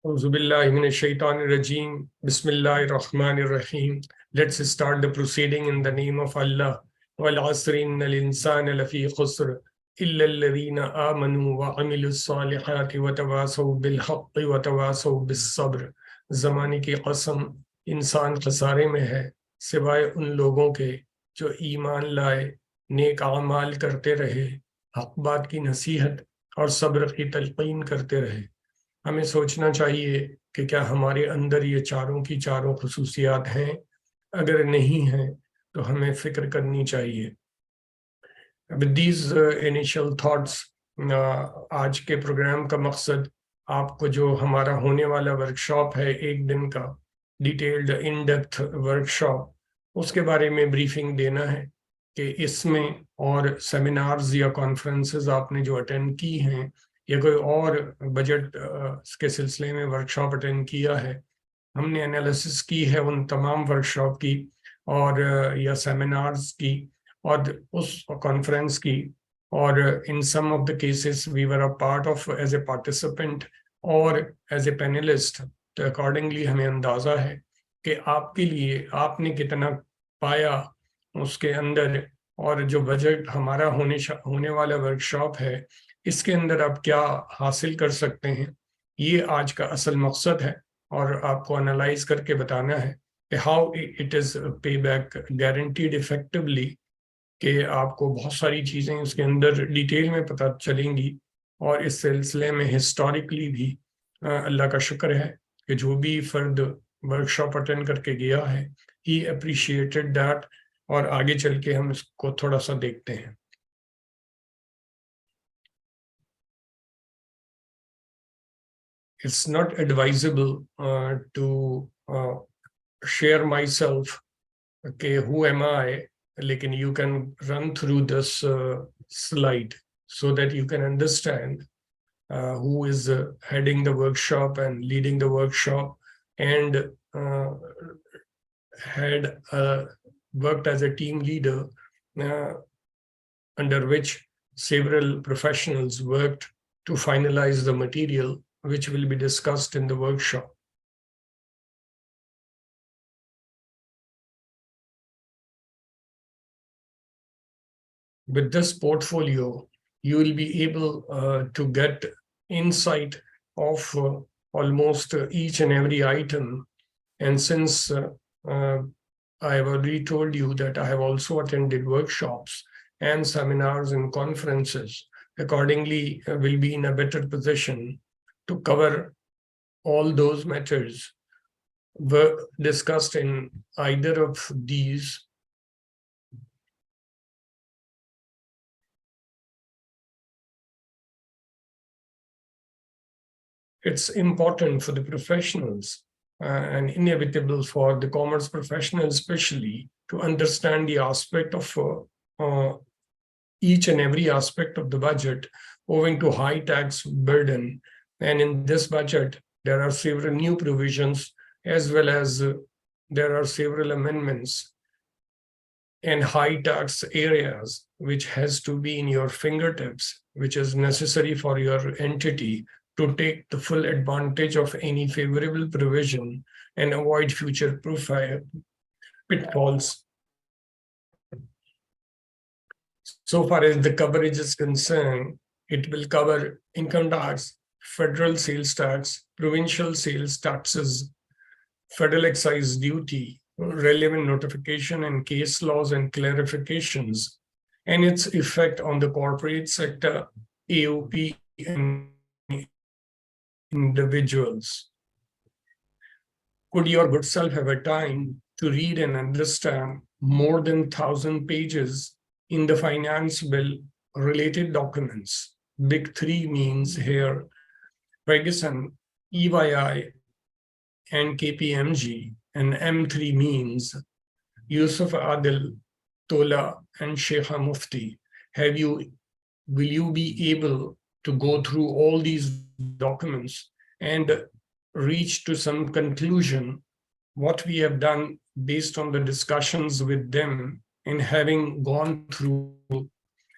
Auzubillahiminashaitanirrajim. Bismillahirrahmanirrahim. Let's start the proceeding in the name of Allah. Wal asri innal insana lafi khusr illa alladhina amanu wa amilus salihati wa tawasaw bil haqqi wa tawasaw bis sabr. ज़माने की कसम, इंसान खसारे में है सिवाय उन लोगों के जो ईमान लाए, नेक आमाल करते रहे, हक बात की नसीहत और सब्र की तलकीन करते रहे। हमें सोचना चाहिए कि क्या हमारे अंदर ये चारों की चारों खुसूसियात हैं। अगर नहीं हैं तो हमें फिक्र करनी चाहिए। With these initial thoughts, आज के प्रोग्राम का मकसद आपको जो हमारा होने वाला वर्कशॉप है, एक दिन का डिटेल्ड इन डेप्थ वर्कशॉप, उसके बारे में ब्रीफिंग देना है कि इसमें और सेमिनार्स या कॉन्फ्रेंसेस आपने जो अटेंड की हैं या कोई और बजट के सिलसिले में वर्कशॉप अटेंड किया है, हमने एनालिसिस की है उन तमाम वर्कशॉप की और या सेमिनार्स की और उस कॉन्फ्रेंस की, और in some of the cases we were a part of as a participant और एज ए पैनलिस्ट। तो अकॉर्डिंगली हमें अंदाज़ा है कि आपके लिए आपने कितना पाया उसके अंदर, और जो बजट हमारा होने वाला वर्कशॉप है इसके अंदर आप क्या हासिल कर सकते हैं। ये आज का असल मकसद है और आपको एनालाइज करके बताना है कि हाउ इट इज़ पे बैक गारंटीड इफेक्टिवली, कि आपको बहुत सारी चीज़ें उसके अंदर डिटेल में पता चलेंगी। और इस सिलसिले में हिस्टोरिकली भी अल्लाह का शुक्र है कि जो भी फ़र्द वर्कशॉप अटेंड करके गया है ही अप्रिशिएटेड दैट, और आगे चल के हम इसको थोड़ा सा देखते हैं। It's not advisable to share myself, okay, who am I, लेकिन you can run through this slide so that you can understand who is heading the workshop and leading the workshop, and had worked as a team leader under which several professionals worked to finalize the material which will be discussed in the workshop. With this portfolio, you will be able to get insight of almost each and every item. And since I have already told you that I have also attended workshops and seminars and conferences, accordingly will be in a better position to cover all those matters were discussed in either of these. It's important for the professionals and inevitable for the commerce professionals especially to understand the aspect of each and every aspect of the budget owing to high tax burden. And in this budget, there are several new provisions as well as there are several amendments and high tax areas which has to be in your fingertips, which is necessary for your entity to take the full advantage of any favorable provision and avoid future pitfalls. So far as the coverage is concerned, it will cover income tax, federal sales tax, provincial sales taxes, federal excise duty, relevant notification and case laws and clarifications, and its effect on the corporate sector, AOP, and individuals. Could your good self have a time to read and understand more than 1,000 pages in the finance bill related documents? Big three means here Ferguson, EYI, and KPMG, and M3 means Yusuf Adil, Tola, and Sheikha Mufti. Will you be able to go through all these documents and reach to some conclusion? What we have done based on the discussions with them and having gone through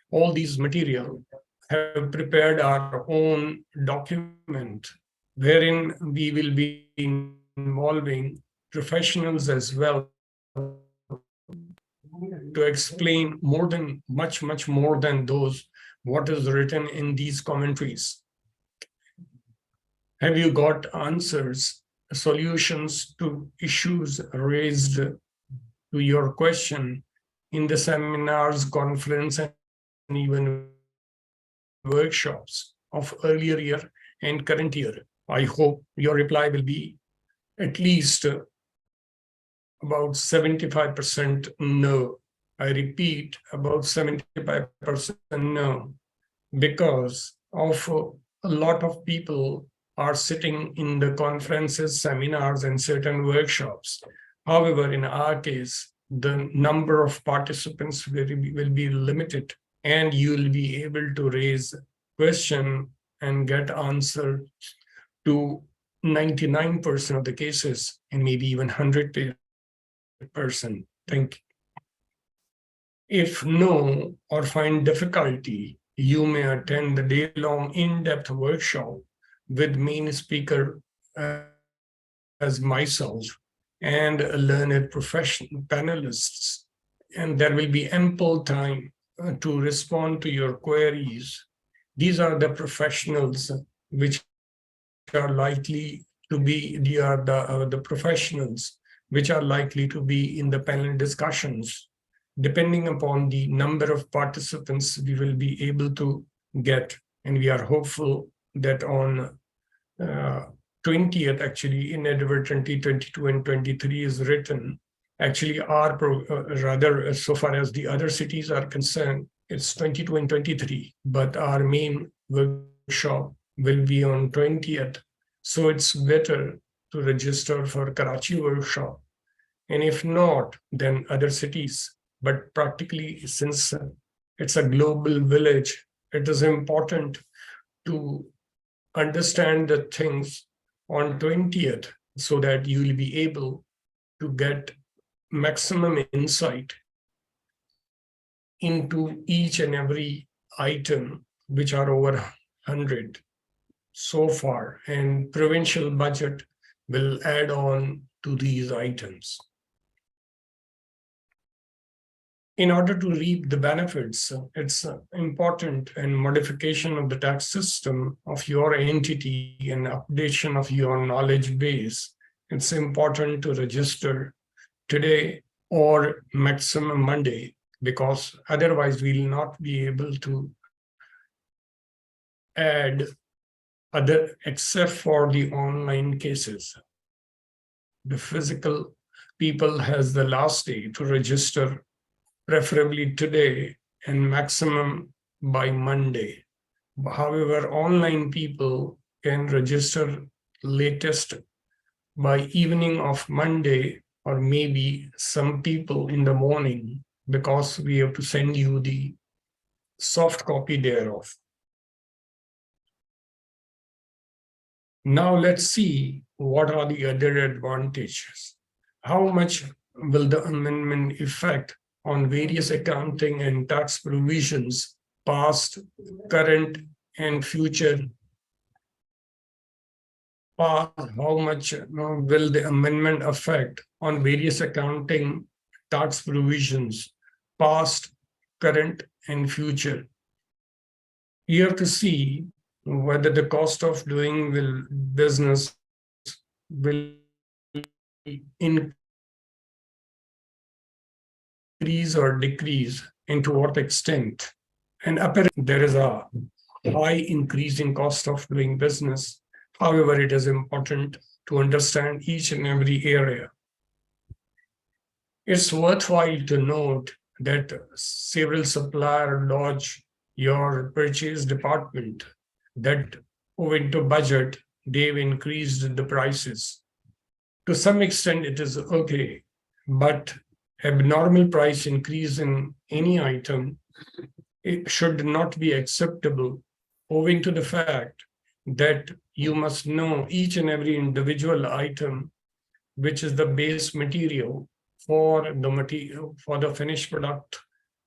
all these material, have prepared our own document wherein we will be involving professionals as well to explain more than much more than those what is written in these commentaries. Have you got answers, solutions to issues raised to your question in the seminars, conference, and even workshops of earlier year and current year? I hope your reply will be at least about 75% no. I repeat, about 75% no, because of a lot of people are sitting in the conferences, seminars, and certain workshops. However, in our case, the number of participants will be limited, and you'll be able to raise question and get answer to 99% of the cases, and maybe even 100%. Thank you. If no or find difficulty, you may attend the day-long in-depth workshop with main speaker as myself and learned professional panelists. And there will be ample time to respond to your queries. These are the professionals which are likely to be, they are the professionals which are likely to be in the panel discussions. Depending upon the number of participants we will be able to get. And we are hopeful that on 20th, actually, inadvertently 22 and 23 is written. Actually, rather, so far as the other cities are concerned, it's 22 and 23, but our main workshop will be on 20th. So it's better to register for Karachi workshop. And if not, then other cities. But practically, since it's a global village, it is important to understand the things on 20th so that you will be able to get maximum insight into each and every item, which are over 100 so far, and provincial budget will add on to these items. In order to reap the benefits, it's important and modification of the tax system of your entity and updation of your knowledge base. It's important to register today or maximum Monday, because otherwise we'll not be able to add other, except for the online cases. The physical people has the last day to register, preferably today and maximum by Monday. However, online people can register latest by evening of Monday, or maybe some people in the morning, because we have to send you the soft copy thereof. Now let's see what are the other advantages. How much will the amendment affect on various accounting and tax provisions, past, current, and future? How much will the amendment affect on various accounting tax provisions, past, current, and future? You have to see whether the cost of doing business will increase or decrease, and to what extent. And apparently, there is a high increase in cost of doing business. However, it is important to understand each and every area. It's worthwhile to note that several suppliers lodge your purchase department that owing to budget, they've increased the prices. To some extent, it is okay, but abnormal price increase in any item, it should not be acceptable, owing to the fact that you must know each and every individual item, which is the base material for the finished product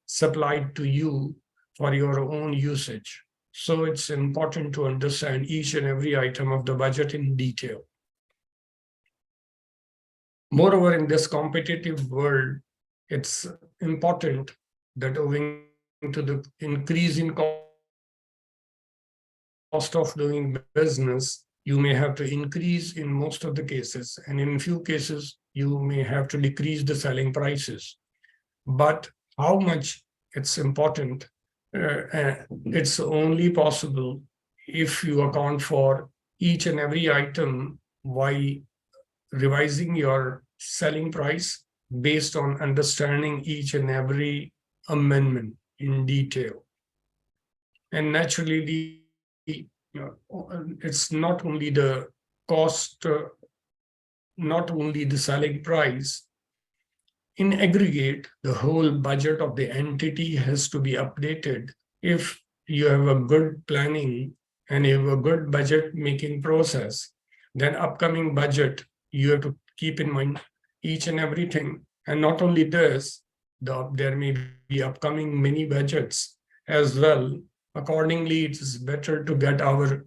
supplied to you for your own usage. So it's important to understand each and every item of the budget in detail. Moreover, in this competitive world, it's important that owing to the increase in cost of doing business, you may have to increase in most of the cases, and in few cases, you may have to decrease the selling prices. But how much it's important, it's only possible if you account for each and every item while revising your selling price based on understanding each and every amendment in detail. And naturally, it's not only the cost, not only the selling price. In aggregate, the whole budget of the entity has to be updated. If you have a good planning and you have a good budget making process, then upcoming budget, you have to keep in mind each and everything. And not only this, there may be upcoming many budgets as well. Accordingly, it is better to get our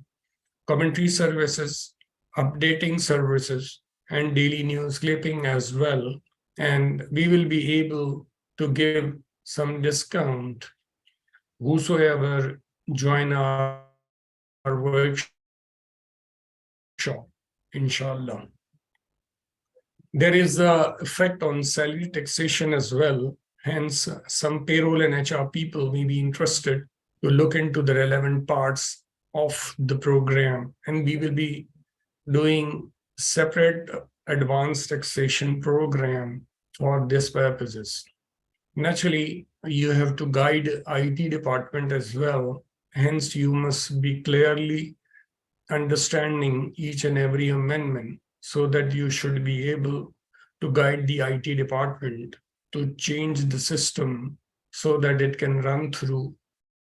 commentary services, updating services, and daily news clipping as well. And we will be able to give some discount whosoever join our workshop, inshallah. There is a effect on salary taxation as well. Hence, some payroll and HR people may be interested to look into the relevant parts of the program. And we will be doing separate advanced taxation program for this purposes. Naturally, you have to guide IT department as well. Hence, you must be clearly understanding each and every amendment so that you should be able to guide the IT department to change the system so that it can run through.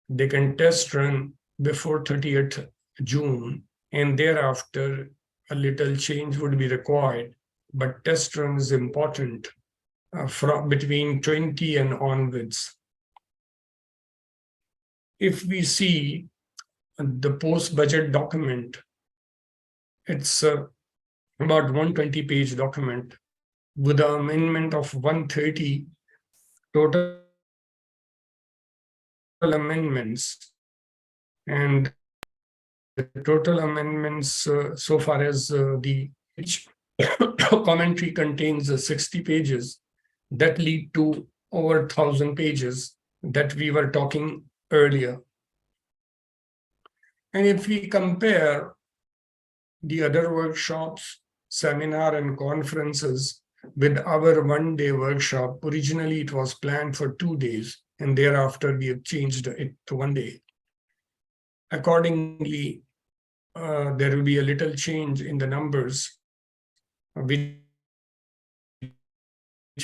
They can test run before 30th June, and thereafter a little change would be required. But test run is important from between 20 and onwards. If we see the post-budget document, it's about 120-page document with an amendment of 130 total amendments, and the total amendments so far as the commentary contains 60 pages that lead to over 1,000 pages that we were talking earlier. And if we compare the other workshops, seminar and conferences with our one-day workshop, originally it was planned for 2 days, and thereafter we have changed it to 1 day. Accordingly, there will be a little change in the numbers which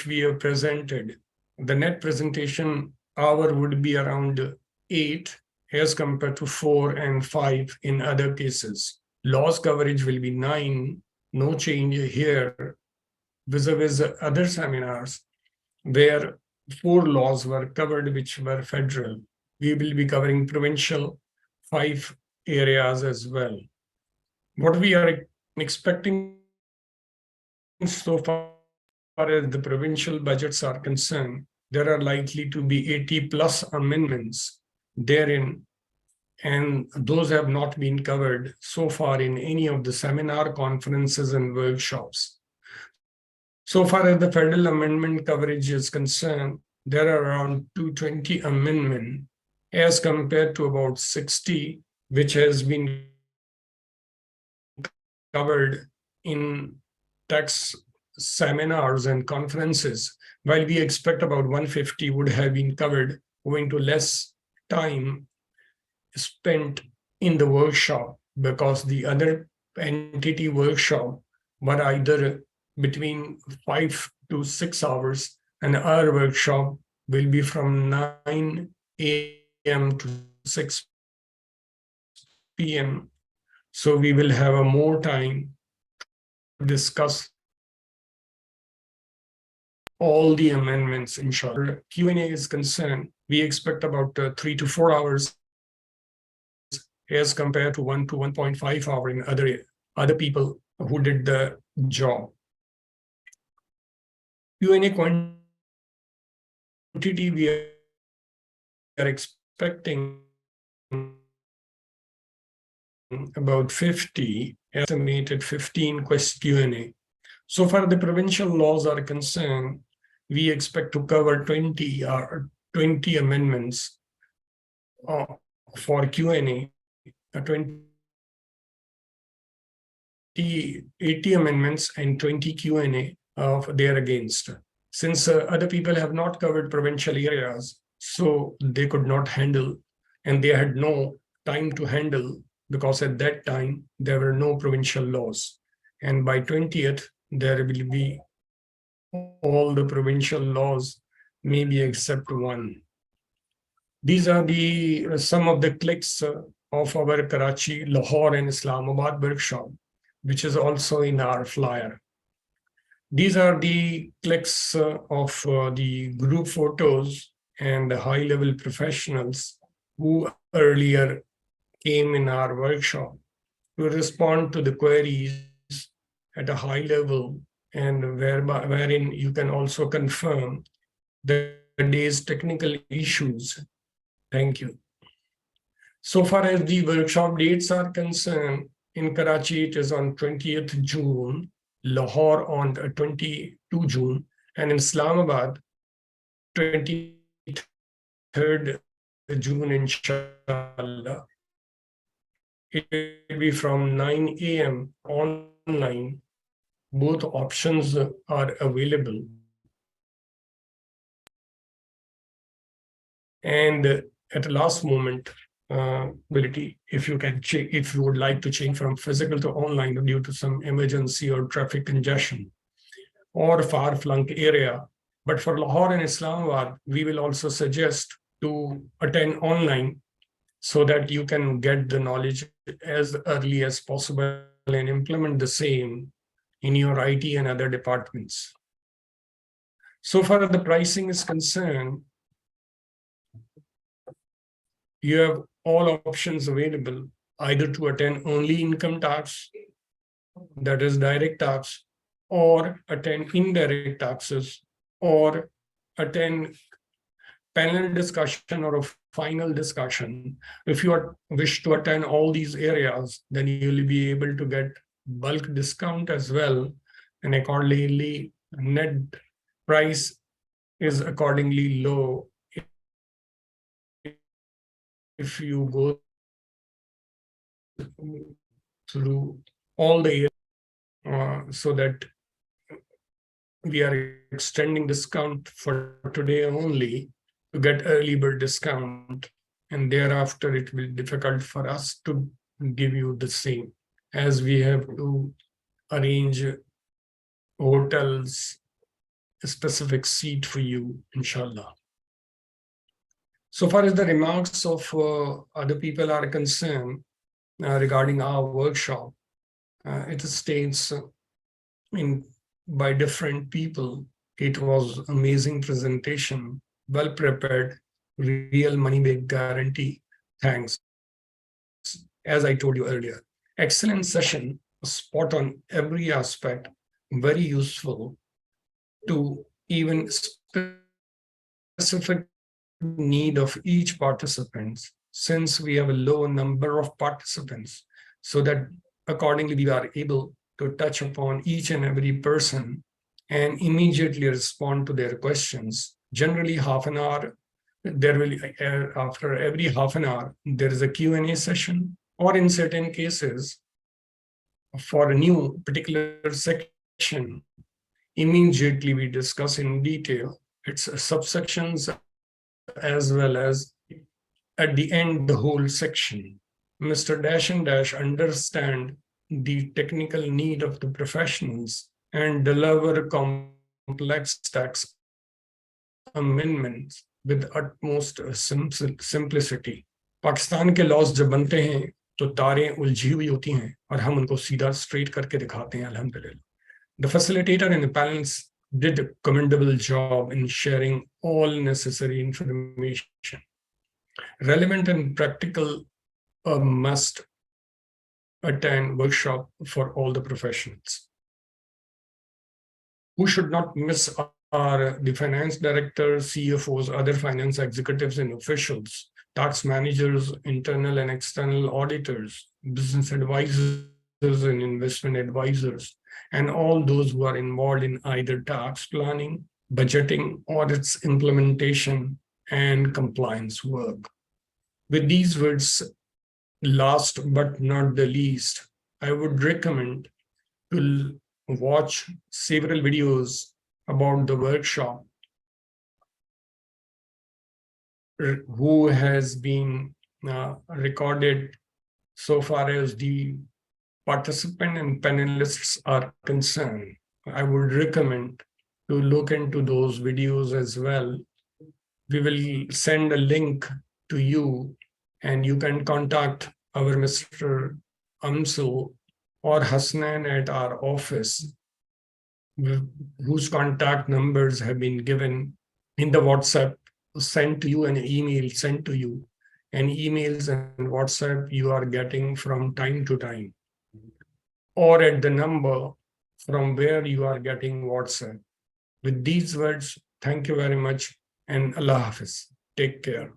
we have presented. The net presentation hour would be around 8 as compared to 4 and 5 in other cases. Loss coverage will be 9, no change here, vis-a-vis other seminars where 4 laws were covered which were federal. We will be covering provincial 5 areas as well. What we are expecting so far as the provincial budgets are concerned, there are likely to be 80 plus amendments therein, and those have not been covered so far in any of the seminar, conferences, and workshops. So far as the federal amendment coverage is concerned, there are around 220 amendments as compared to about 60 which has been covered in tax seminars and conferences, while we expect about 150 would have been covered owing to less time spent in the workshop, because the other entity workshop were either between 5 to 6 hours, and our workshop will be from 9 a.m. to 6 p.m. So we will have a more time to discuss all the amendments, inshallah. Q&A is concerned, we expect about 3 to 4 hours, as compared to 1 to 1.5 hour in other people who did the job. Q&A quantity we are expecting about 50, estimated 15 Q&A. So far the provincial laws are concerned, we expect to cover 20 amendments for Q&A, 80 amendments and 20 Q&A of there against. Since other people have not covered provincial areas, so they could not handle, and they had no time to handle, because at that time there were no provincial laws. And by 20th, there will be all the provincial laws, maybe except one. These are some of the clicks of our Karachi, Lahore, and Islamabad workshop, which is also in our flyer. These are the clicks of the group photos and the high-level professionals who earlier came in our workshop to respond to the queries at a high level, and wherein you can also confirm the day's technical issues. Thank you. So far as the workshop dates are concerned, in Karachi it is on 20th June, Lahore on 22 June, and in Islamabad 23rd June, inshallah. It will be from 9 a.m. online. Both options are available. And at the last moment, ability, if you would like to change from physical to online due to some emergency or traffic congestion or far-flung area. But for Lahore and Islamabad, we will also suggest to attend online so that you can get the knowledge as early as possible and implement the same in your IT and other departments. So far as the pricing is concerned, you have all options available, either to attend only income tax, that is direct tax, or attend indirect taxes, or attend panel discussion or a final discussion. If you wish to attend all these areas, then you will be able to get bulk discount as well, and accordingly net price is accordingly low if you go through all the so that we are extending discount for today only to get early bird discount, and thereafter it will be difficult for us to give you the same, as we have to arrange hotels, a specific seat for you, inshallah. So far as the remarks of other people are concerned regarding our workshop, it states by different people, it was amazing presentation, well prepared, real money back guarantee. Thanks. As I told you earlier, excellent session, spot on every aspect, very useful to even specific need of each participant, since we have a low number of participants, so that accordingly we are able to touch upon each and every person and immediately respond to their questions. Generally, half an hour, there will after every half an hour, there is a Q&A session, or in certain cases, for a new particular section, immediately we discuss in detail its subsections, as well as at the end, the whole section. Mr. Dash and Dash understand the technical need of the professionals and deliver complex tax amendments with utmost simplicity. Pakistan के loss जब बनते हैं तो तारें उलझी हुई होती हैं और हम उनको सीधा स्ट्रेट करके दिखाते हैं, अल्हम्दुलिल्लाह. The facilitator and the panelists did a commendable job in sharing all necessary information, relevant and practical a must attend workshop for all the professionals. Who should not miss are the finance directors, CFOs, other finance executives and officials, tax managers, internal and external auditors, business advisors and investment advisors, and all those who are involved in either tax planning, budgeting, audits, implementation, and compliance work. With these words, last but not the least, I would recommend to watch several videos about the workshop who has been recorded so far as the participant and panelists are concerned. I would recommend to look into those videos as well. We will send a link to you and you can contact our Mr. Amsul or Hasnain at our office, whose contact numbers have been given in the WhatsApp sent to you and email sent to you, and emails and WhatsApp you are getting from time to time, or at the number from where you are getting WhatsApp. With these words, thank you very much and Allah Hafiz. Take care.